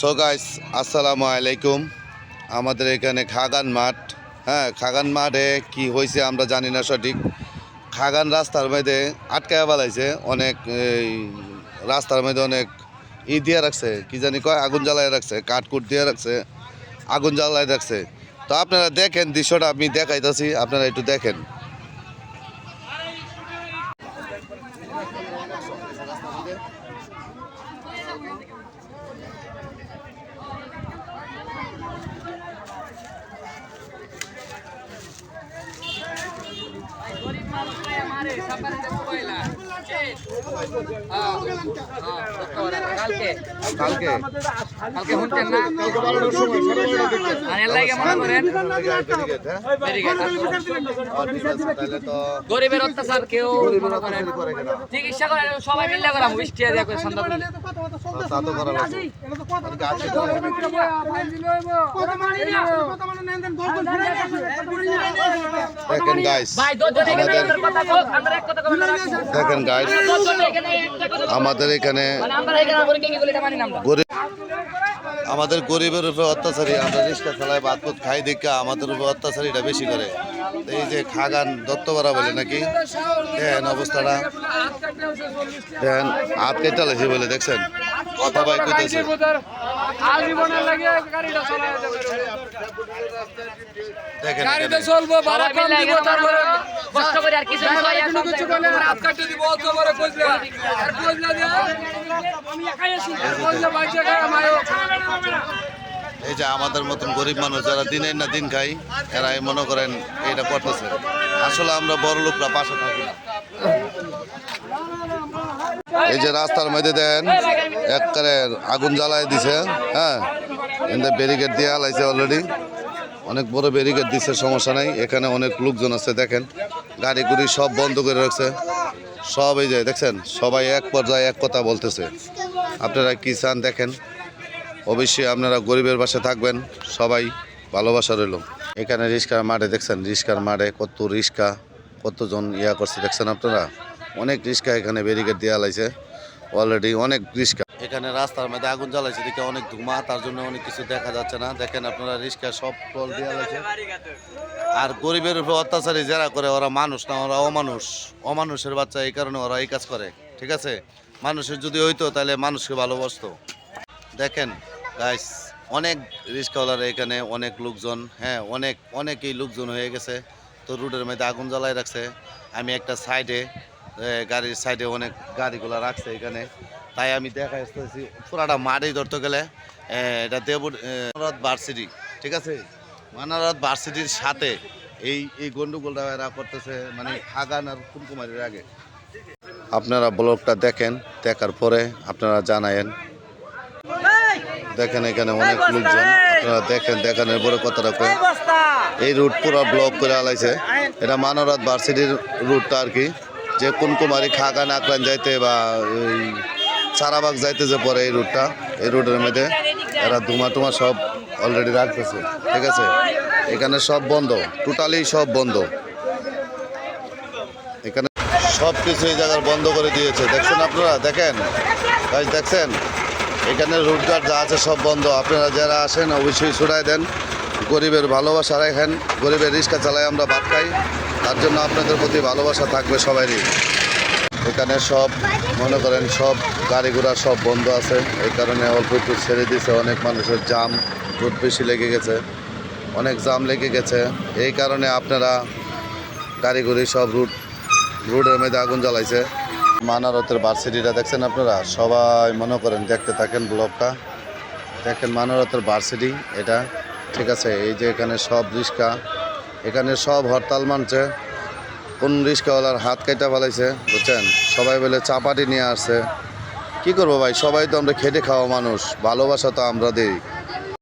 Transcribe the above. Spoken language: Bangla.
সো গাইস আসসালামু আলাইকুম। আমাদের এখানে খাগান মাঠ, হ্যাঁ খাগান মাঠে কি হয়েছে আমরা জানি না সঠিক। খাগান রাস্তার মধ্যে আটকায় ফেলাইছে অনেক, রাস্তার মধ্যে অনেক দিয়ে রাখছে, কি জানি কয় আগুন জ্বালায় রাখছে, কাঠকুট দিয়ে রাখছে, আগুন জ্বালায় রাখছে। তো আপনারা দেখেন দৃশ্যটা, আমি দেখাইতেছি, আপনারা একটু দেখেন। গরিবের অত্যাচার কেউ চিকিৎসা করে সবাই মিলে করাম দেখেন গাইস, দেখেন গাইস, আমাদের এখানে আমাদের গরিবের উপরে অত্যাচারী, আমরা রিক্সা চালাই ভাত খাই দেখা আমাদের উপরে অত্যাচারীটা বেশি করে। এই যে খাগান দত্তপাড়া বলে নাকি, দেখেন অবস্থাটা, দেখেন হাত কেটে লাগছে বলে, দেখছেন সবাই কইতেছে। দেখেন এই যে আমাদের মতন গরিব মানুষ যারা দিনের না দিন খাই, এরা মনে করেন এটা করতেছে। আসলে আমরা বড় লোকরা পাশে থাকি না। এই যে রাস্তার মধ্যে দেন একবারে আগুন জ্বালায় দিছে, হ্যাঁ ব্যারিকেড দিয়ে আলাইছে অলরেডি, অনেক বড় ব্যারিকেড দিচ্ছে, সমস্যা নাই। এখানে অনেক লোকজন আছে, দেখেন গাড়ি গুড়ি সব বন্ধ করে রাখছে সব। এই যে দেখছেন সবাই এক পর্যায়ে এক কথা বলতেছে। আপনারা কি চান দেখেন, অবশ্যই আপনারা গরিবের পাশে থাকবেন, সবাই ভালোবাসা রইল। এখানে রিক্সার মাঠে দেখছেন, রিক্সার মাঠে কত রিক্সা, কতজন ইয়া করছে দেখছেন আপনারা, অনেক রিক্সা এখানে ব্যারিকেড দিয়ে আলাইছে অলরেডি, অনেক রিক্সা। এখানে রাস্তার মধ্যে আগুন জ্বালাইছে দেখে অনেক ধোঁয়া, তার জন্য অনেক কিছু দেখা যাচ্ছে না। দেখেন আপনারা রিক্সা সব টল দিয়ে আলাইছে। আর গরিবের উপর অত্যাচারী যারা করে ওরা মানুষ না, ওরা অমানুষ, অমানুষের বাচ্চা, এই কারণে ওরা এই কাজ করে। ঠিক আছে, মানুষের যদি হইতো তাহলে মানুষকে ভালোবাসতো। দেখেন গাইস, অনেক রিক্সাওয়ালার এখানে অনেক লোকজন, হ্যাঁ অনেকই লোকজন হয়ে গেছে। তো রোডের মধ্যে আগুন জ্বালাই রাখছে। আমি একটা সাইডে, গাড়ির সাইডে অনেক গাড়িগুলো রাখছে এখানে, তাই আমি দেখা আসতেছি পুরাটা মাঠেই ধরতে গেলে। এটা দেবুর মানারত ভার্সিটি, ঠিক আছে, মানারত ভার্সিটির সাথে এই গন্ডগোলটা এরা করতেছে, মানে খাগান আর কুমকুমারির আগে। আপনারা ব্লগটা দেখেন, দেখার পরে আপনারা জানায়েন। দেখেন এখানে অনেক লোকজন, আপনারা দেখেন, দেখানোর পরে কথাটা কয়। এই রুট পুরো ব্লক করে আলাইছে। এটা মানারত ভার্সিটির রুটটা আর কি, যে কুমকুমারি খাগান আকরান যাইতে বা ওই চারাবাগ যাইতে যে পরে এই রুটটা, এই রুটের মধ্যে এরা ধুমা টুমা সব অলরেডি রাখতেছে। ঠিক আছে, এখানে সব বন্ধ, টোটালি সব বন্ধ। এখানে সব কিছু এই জায়গার বন্ধ করে দিয়েছে, দেখছেন আপনারা, দেখেন ভাই, দেখছেন এখানে রুটঘাট যা আছে সব বন্ধ। আপনারা যারা আসেন অবশ্যই ছুটাই দেন, গরিবের ভালোবাসা রাখেন। গরিবের রিক্সা চালাই আমরা ভাত খাই, তার জন্য আপনাদের প্রতি ভালোবাসা থাকবে সবারই। এখানে সব মনে করেন সব গাড়ি ঘোড়া সব বন্ধ আছে, এই কারণে অল্প একটু ছেড়ে দিয়েছে। অনেক মানুষের জাম, রুট বেশি লেগে গেছে, অনেক জাম লেগে গেছে, এই কারণে আপনারা গাড়ি ঘুড়ি সব রোডের মধ্যে আগুন জ্বালাইছে। মানারতের ভার্সিটিটা দেখছেন আপনারা, সবাই মনে করেন দেখতে থাকেন ব্লগটা। দেখেন মানারতের ভার্সিটি এটা, ঠিক আছে। এই যে এখানে সব রিক্সা, এখানে সব হরতাল মানছে। কোন রিক্সাওয়ালার হাত কেটে ফেলাইছে বুঝছেন, সবাই বলে চাপাটি নিয়ে আসছে। কি করবো ভাই, সবাই তো আমরা খেটে খাওয়া মানুষ, ভালোবাসা তো আমরা দিই।